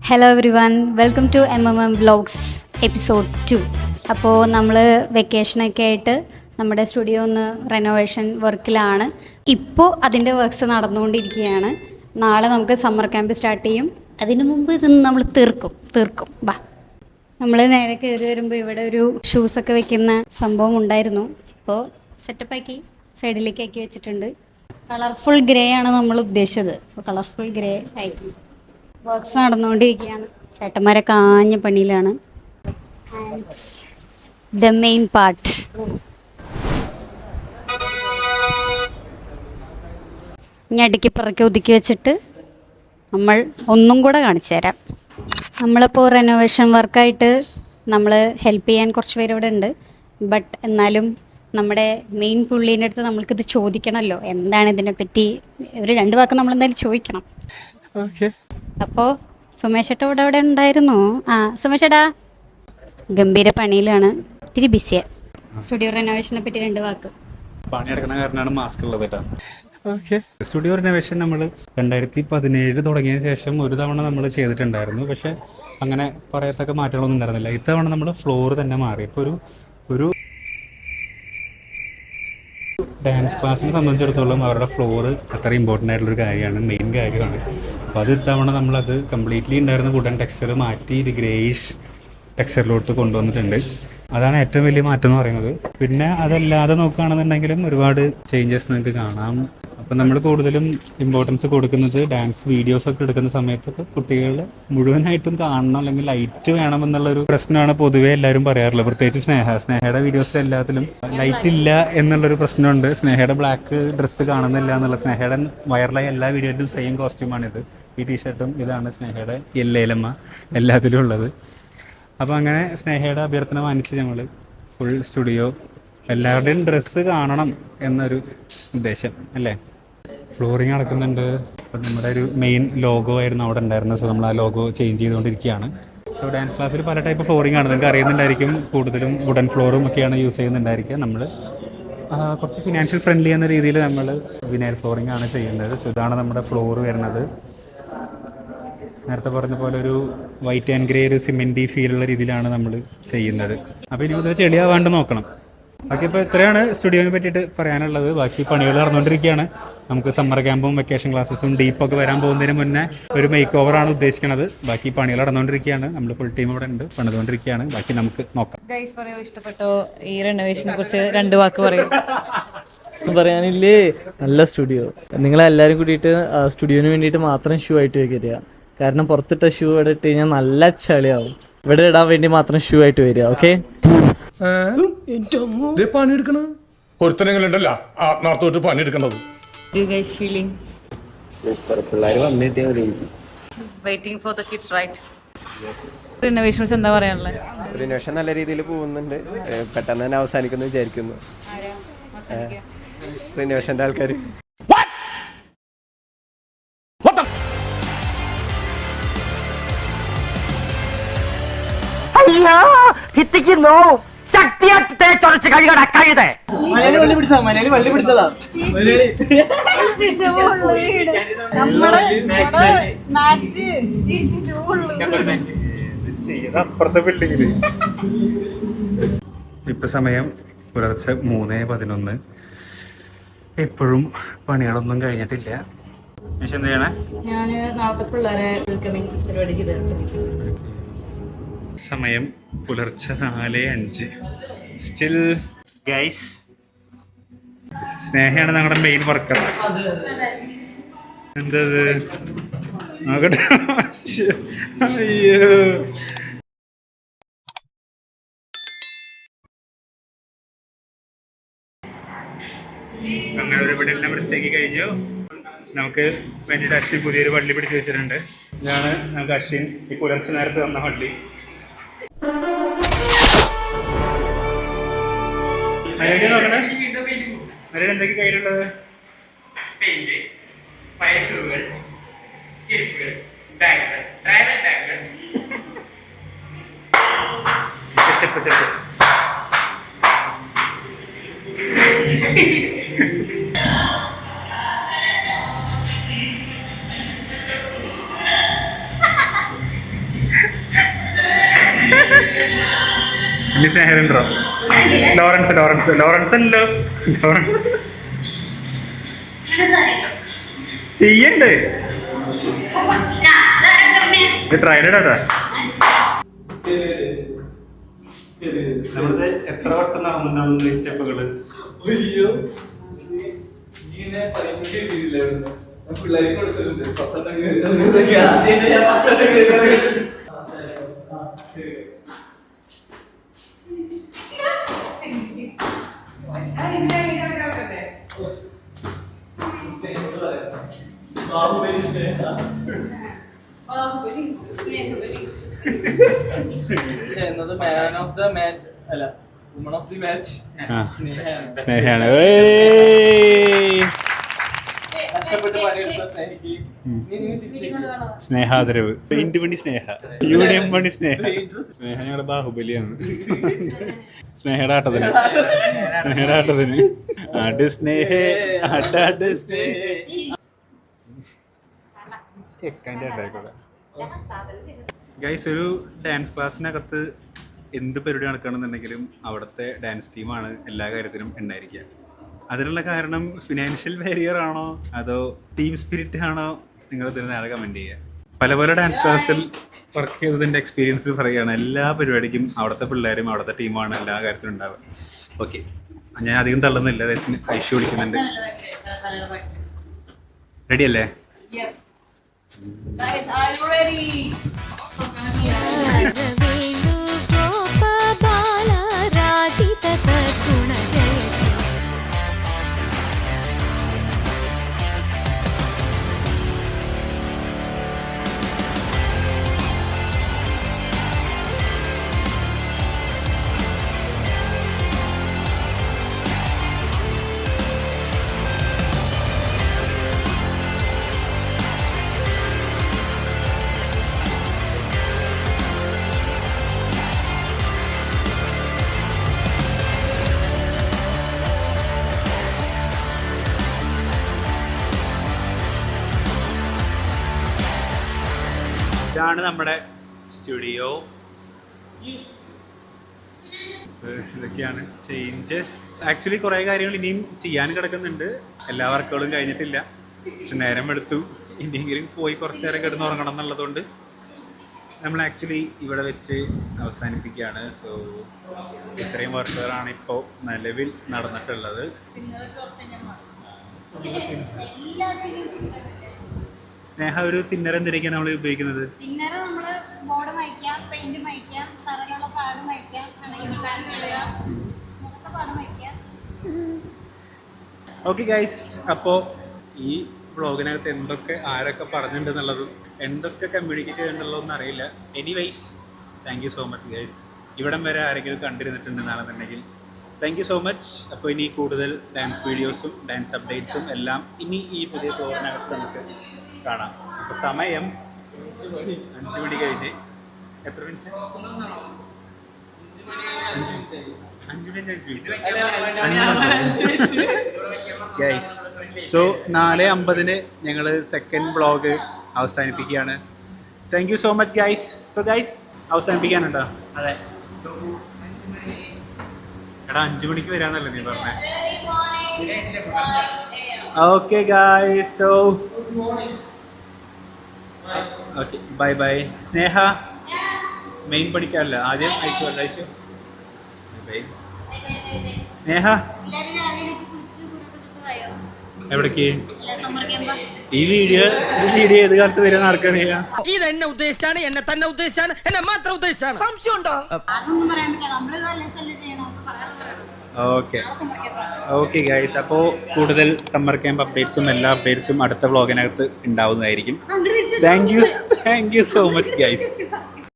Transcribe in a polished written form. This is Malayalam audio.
Hello everyone, welcome to MMM vlogs episode 2. അപ്പോൾ നമ്മൾ വെക്കേഷനൊക്കെ ആയിട്ട് നമ്മുടെ സ്റ്റുഡിയോ ഒന്ന് റെനോവേഷൻ വർക്കിലാണ്. ഇപ്പോൾ അതിൻ്റെ വർക്ക്സ് നടന്നുകൊണ്ടിരിക്കുകയാണ്. നാളെ നമുക്ക് സമ്മർ ക്യാമ്പ് സ്റ്റാർട്ട് ചെയ്യും. അതിന് മുമ്പ് ഇതൊന്ന് നമ്മൾ തീർക്കും. ബാ, നമ്മൾ നേരെ കയറി വരുമ്പോൾ ഇവിടെ ഒരു ഷൂസൊക്കെ വെക്കുന്ന സംഭവം ഉണ്ടായിരുന്നു. ഇപ്പോൾ സെറ്റപ്പാക്കി സൈഡിലേക്കാക്കി വെച്ചിട്ടുണ്ട്. കളർഫുൾ ഗ്രേ ആണ് നമ്മൾ ഉദ്ദേശിച്ചത്. അപ്പോൾ കളർഫുൾ ഗ്രേ ആയിട്ട് വർക്ക്സ് നടന്നുകൊണ്ടിരിക്കുകയാണ്. ചേട്ടന്മാരെ കാഞ്ഞ പണിയിലാണ്. ആൻഡ് ദ മെയിൻ പാർട്ട്, ഞടുക്കി പിറക്കി ഒതുക്കി വെച്ചിട്ട് നമ്മൾ ഒന്നും കൂടെ കാണിച്ചു തരാം. നമ്മളിപ്പോൾ റെനോവേഷൻ വർക്കായിട്ട് നമ്മൾ ഹെൽപ്പ് ചെയ്യാൻ കുറച്ച് പേര് ഇവിടെ ഉണ്ട്. ബട്ട് എന്നാലും നമ്മുടെ മെയിൻ പുള്ളീൻ്റെ അടുത്ത് നമ്മൾക്കിത് ചോദിക്കണമല്ലോ, എന്താണ് ഇതിനെപ്പറ്റി ഒരു 2 വാക്ക് നമ്മളെന്തായാലും ചോദിക്കണം. അപ്പോൾ സുമേഷേട്ട ഇവിടെ ഉണ്ടായിരുന്നു. സുമേഷേട്ടാ ഗംഭീര പണിയിലാണ്, ഇത്തിരി ബിസിയാണ്. സ്റ്റുഡിയോ റെനോവേഷനെ പറ്റി 2 വാക്ക്. പണിയെടുക്കുന്ന കാരണമാണ് മാസ്ക് ഉള്ളത് പറ്റാം. സ്റ്റുഡിയോ റിനോവേഷൻ നമ്മൾ 2017 തുടങ്ങിയ ശേഷം ഒരു തവണ നമ്മൾ ചെയ്തിട്ടുണ്ടായിരുന്നു. പക്ഷെ അങ്ങനെ പറയത്തക്ക മാറ്റങ്ങളൊന്നും ഉണ്ടായിരുന്നില്ല. ഇത്തവണ നമ്മൾ ഫ്ലോർ തന്നെ മാറി. ഇപ്പോൾ ഒരു ഡാൻസ് ക്ലാസ്സിനെ സംബന്ധിച്ചിടത്തോളം അവരുടെ ഫ്ലോർ അത്ര ഇമ്പോർട്ടൻ്റ് ആയിട്ടുള്ളൊരു കാര്യമാണ്, മെയിൻ കാര്യമാണ്. അപ്പോൾ അത് ഇത്തവണ നമ്മളത് കംപ്ലീറ്റ്ലി ഉണ്ടായിരുന്ന വുഡൻ ടെക്സ്ചർ മാറ്റി ഒരു ഗ്രേയിഷ് ടെക്സ്ചറിലോട്ട് കൊണ്ടുവന്നിട്ടുണ്ട്. അതാണ് ഏറ്റവും വലിയ മാറ്റം എന്ന് പറയുന്നത്. പിന്നെ അതല്ലാതെ നോക്കുകയാണെന്നുണ്ടെങ്കിലും ഒരുപാട് ചേഞ്ചസ് നിങ്ങൾക്ക് കാണാം. അപ്പം നമ്മൾ കൂടുതലും ഇമ്പോർട്ടൻസ് കൊടുക്കുന്നത് ഡാൻസ് വീഡിയോസൊക്കെ എടുക്കുന്ന സമയത്തൊക്കെ കുട്ടികൾ മുഴുവനായിട്ടും കാണണം, അല്ലെങ്കിൽ ലൈറ്റ് വേണമെന്നുള്ളൊരു പ്രശ്നമാണ് പൊതുവേ എല്ലാവരും പറയാറുള്ളത്. പ്രത്യേകിച്ച് സ്നേഹയുടെ വീഡിയോസിൽ എല്ലാത്തിലും ലൈറ്റ് ഇല്ല എന്നുള്ളൊരു പ്രശ്നമുണ്ട്. സ്നേഹയുടെ ബ്ലാക്ക് ഡ്രസ്സ് കാണുന്നില്ല എന്നുള്ള. സ്നേഹയുടെ വൈറലായ എല്ലാ വീഡിയോയിലും സെയിം കോസ്റ്റ്യൂമാണിത്. ഈ ടീഷർട്ടും ഇതാണ് സ്നേഹയുടെ എല്ലേലമ്മ എല്ലാത്തിലും ഉള്ളത്. അപ്പോൾ അങ്ങനെ സ്നേഹയുടെ അഭ്യർത്ഥന മാനിച്ച് ഞങ്ങൾ ഫുൾ സ്റ്റുഡിയോ എല്ലാവരുടെയും ഡ്രസ്സ് കാണണം എന്നൊരു ഉദ്ദേശം അല്ലേ. ഫ്ലോറിങ് നടക്കുന്നുണ്ട്. അപ്പം നമ്മുടെ ഒരു മെയിൻ ലോഗോ ആയിരുന്നു അവിടെ ഉണ്ടായിരുന്നത്. സോ നമ്മൾ ആ ലോഗോ ചേഞ്ച് ചെയ്തുകൊണ്ടിരിക്കുകയാണ്. സോ ഡാൻസ് ക്ലാസ്സിൽ പല ടൈപ്പ് ഫ്ലോറിംഗ് ആണ്, നിങ്ങൾക്ക് അറിയുന്നുണ്ടായിരിക്കും. കൂടുതലും വുഡൻ ഫ്ലോറും ഒക്കെയാണ് യൂസ് ചെയ്യുന്നുണ്ടായിരിക്കുക. നമ്മൾ കുറച്ച് ഫിനാൻഷ്യൽ ഫ്രണ്ട്ലി എന്ന രീതിയിൽ നമ്മൾ വിനൈൽ ഫ്ലോറിംഗ് ആണ് ചെയ്യുന്നത്. സോ ഇതാണ് നമ്മുടെ ഫ്ലോർ വരുന്നത്. നേരത്തെ പറഞ്ഞ പോലെ ഒരു വൈറ്റ് ആൻഡ് ഗ്രേ ഒരു സിമെൻറ്റി ഫീലുള്ള രീതിയിലാണ് നമ്മൾ ചെയ്യുന്നത്. അപ്പോൾ ഇനി മുതൽ ചെളിയാവാണ്ട് നോക്കണം. ബാക്കി ഇപ്പോൾ ഇത്രയാണ് സ്റ്റുഡിയോനെ പറ്റിയിട്ട് പറയാനുള്ളത്. ബാക്കി പണികൾ നടന്നുകൊണ്ടിരിക്കുകയാണ്. നമുക്ക് സമ്മർ ക്യാമ്പും വെക്കേഷൻ ക്ലാസ്സസും ഡീപ്പൊക്കെ വരാൻ പോകുന്നതിന് മുന്നേ ഒരു മേക്ക് ഓവറാണ് ഉദ്ദേശിക്കുന്നത്. ബാക്കി പണികൾ നടന്നുകൊണ്ടിരിക്കുകയാണ്. നമ്മൾ ഫുൾ ടീം ഇവിടെ ഉണ്ട്, പണിതുകൊണ്ടിരിക്കുകയാണ്. ബാക്കി നമുക്ക് നോക്കാം. ഗൈസ് പറയോ, ഇഷ്ടപ്പെട്ടോ ഈ റെനോവേഷനെ കുറിച്ച് 2 വാക്ക് പറയും? പറയാനില്ലേ, നല്ല സ്റ്റുഡിയോ. നിങ്ങളെല്ലാവരും കൂടിയിട്ട് സ്റ്റുഡിയോന് വേണ്ടിയിട്ട് മാത്രം ഷൂ ആയിട്ട് വരിക. കാരണം പുറത്തിട്ട ഷൂ ഇവിടെ ഇട്ട് കഴിഞ്ഞാൽ നല്ല ചളിയാവും. ഇവിടെ ഇടാൻ വേണ്ടി മാത്രം ഷൂ ആയിട്ട് വരിക. ഓക്കെ, പണിയെടുക്കണ ഒരുത്തനെങ്കിലുണ്ടല്ല ആത്മാർത്ഥമായിട്ട് പണിയെടുക്കണത്. റിനോവേഷൻസ് എന്താ പറയാനുള്ളത്? റിനോവേഷൻ നല്ല രീതിയിൽ പോകുന്നുണ്ട്. പെട്ടെന്ന് തന്നെ അവസാനിക്കുന്നു വിചാരിക്കുന്നു. റിനോവേഷൻ്റെ ആൾക്കാർ അപ്പുറത്തെ ബിൽഡിങ്ങില് ഇപ്പൊ സമയം പുലർച്ചെ 3:11. ഇപ്പോഴും പണികളൊന്നും കഴിഞ്ഞിട്ടില്ല. പക്ഷെ എന്ത് ചെയ്യണേ, ഞാന് നാളത്തെ പിള്ളേരെ വെൽക്കമിങ് പരിപാടിക്ക് സമയം പുലർച്ചെ 4:05. സ്റ്റിൽ ഗൈസ്, സ്നേഹയാണ് ഞങ്ങളുടെ മെയിൻ വർക്കർ. എന്തത് നോക്കട്ടെ. അയ്യോ, അങ്ങനെ ഒരു വീടെല്ലാം വൃത്തിയാക്കി കഴിഞ്ഞു. നമുക്ക് വേണ്ടിയിട്ട് അശ്വിൻ പുതിയൊരു വള്ളി പിടിച്ച് വെച്ചിട്ടുണ്ട്. ഇതാണ് നമുക്ക് അശ്വിൻ ഈ പുലർച്ചെ നേരത്തെ തന്ന വള്ളി. മലയാളി നോക്കട്ടെ, മലയാളി എന്തൊക്കെ കയ്യിലുള്ളത്? ഇനി സ്നേഹരുണ്ടോ? ലോറൻസ് അല്ലല്ലോ. ലോറൻസ് ചെയ്യണ്ടേ? ട്രയലിടാ. നമ്മളിത് എത്ര വട്ടം നടന്നു ഈ സ്റ്റെപ്പുകള്? മാൻ ഓഫ് ദ മാച്ച് അല്ല, വുമൺ ഓഫ് ദി മാച്ച് സ്നേഹയാണ്. സ്നേഹാദരവ്. പെയിന്റ് പണി സ്നേഹ, യൂണിയൻ പണി സ്നേഹ. സ്നേഹ ഞങ്ങളുടെ ബാഹുബലിയാണ്. സ്നേഹയുടെ ആട്ടത്തിന് ആട് സ്നേഹേ ആട്ടാട് സ്നേഹേ. ചെക്കൻ്റെ ഉണ്ടായിക്കോട്ടെ. ഗൈസ്, ഒരു ഡാൻസ് ക്ലാസ്സിനകത്ത് എന്ത് പരിപാടി നടക്കുകയാണെന്നുണ്ടെങ്കിലും അവിടുത്തെ ഡാൻസ് ടീമാണ് എല്ലാ കാര്യത്തിനും ഉണ്ടായിരിക്കുക. അതിനുള്ള കാരണം ഫിനാൻഷ്യൽ ബാരിയർ ആണോ അതോ ടീം സ്പിരിറ്റ് ആണോ? നിങ്ങൾ ഇതിന് നേരെ കമൻറ്റ് ചെയ്യുക. പല ഡാൻസ് ക്ലാസ്സിൽ വർക്ക് ചെയ്തതിൻ്റെ എക്സ്പീരിയൻസ് പറയുകയാണ്. എല്ലാ പരിപാടിക്കും അവിടുത്തെ പിള്ളേരും അവിടുത്തെ ടീമാണ് എല്ലാ കാര്യത്തിനും ഉണ്ടാവുക. ഓക്കെ, ഞാൻ അധികം തള്ളുന്നില്ല. ഐശ്വ വിളിക്കുന്നുണ്ട്. റെഡി അല്ലേ? Guys, are you ready? ഇതാണ് നമ്മുടെ സ്റ്റുഡിയോ. ഇതൊക്കെയാണ് ചേഞ്ചസ്. ആക്ച്വലി കുറേ കാര്യങ്ങൾ ഇനിയും ചെയ്യാൻ കിടക്കുന്നുണ്ട്. എല്ലാ വർക്കുകളും കഴിഞ്ഞിട്ടില്ല. പക്ഷെ നേരം എടുത്തു. ഇനിയെങ്കിലും പോയി കുറച്ച് നേരം കിടന്ന് ഉറങ്ങണം എന്നുള്ളതുകൊണ്ട് നമ്മൾ ആക്ച്വലി ഇവിടെ വെച്ച് അവസാനിപ്പിക്കുകയാണ്. സോ ഇത്രയും വർക്കുകളാണ് ഇപ്പോൾ നിലവിൽ നടന്നിട്ടുള്ളത്. സ്നേഹ, ഒരു തിന്നർ എന്തിനൊക്കെയാണ് നമ്മൾ ഉപയോഗിക്കുന്നത്? പിന്നീട് നമ്മൾ ബോർഡ് മയക്കാം, പെയിന്റ് മയക്കാം, തറയിലുള്ള പാട് മയക്കാം, പാട് മയക്കാം. ഓക്കെ ഗൈസ്, അപ്പോൾ ഈ വ്ളോഗിനകത്ത് എന്തൊക്കെ ആരൊക്കെ പറഞ്ഞിട്ടുണ്ടെന്നുള്ളതും എന്തൊക്കെ കമ്മ്യൂണിക്കേറ്റ് ചെയ്തിട്ടുള്ളതൊന്നും അറിയില്ല. Anyways, thank you so much guys. ഇവിടം വരെ ആരെങ്കിലും കണ്ടിരുന്നിട്ടുണ്ടെന്നാണെന്നുണ്ടെങ്കിൽ താങ്ക് യു സോ മച്ച്. അപ്പോൾ ഇനി കൂടുതൽ ഡാൻസ് വീഡിയോസും ഡാൻസ് അപ്ഡേറ്റ്സും എല്ലാം ഇനി ഈ പുതിയ ഫ്ലോറിനകത്ത് നമുക്ക് കാണാം. അപ്പോൾ സമയം 5 മണി കഴിഞ്ഞ് എത്ര മിനിറ്റ്? 5 minute guys. സോ 4:50 ഞങ്ങൾ സെക്കൻഡ് വ്ളോഗ് അവസാനിപ്പിക്കുകയാണ്. Thank you so much guys. So guys, അവസാനിപ്പിക്കാനുണ്ടോ? എടാ 5 മണിക്ക് വരാന്നല്ലേ നീ പറഞ്ഞേ? Okay guys, so okay, bye bye. Sneha main പണിക്കാരല്ല, ആദ്യം ഐശു അല്ല. ഐശു ബൈ. സ്നേഹ എവിടേക്ക്? ഈ വീഡിയോ ഏത് കാലത്ത് വരുന്ന ആർക്കറിയാം? ഇത് എന്നെ ഉദ്ദേശിച്ചാണ്, എന്നെ തന്നെ ഉദ്ദേശിച്ചാണ്, എന്നെ മാത്രം ഉദ്ദേശിച്ചാണ്. സംശയമുണ്ടോ? അതൊന്നും പറയാൻ പറ്റില്ല. നമ്മള് ചെയ്യണം. ഓക്കെ ഗൈസ്, അപ്പോൾ കൂടുതൽ സമ്മർ ക്യാമ്പ് അപ്ഡേറ്റ്സും എല്ലാ അപ്ഡേറ്റ്സും അടുത്ത വ്ളോഗിനകത്ത് ഉണ്ടാവുന്നതായിരിക്കും. Thank you so much guys.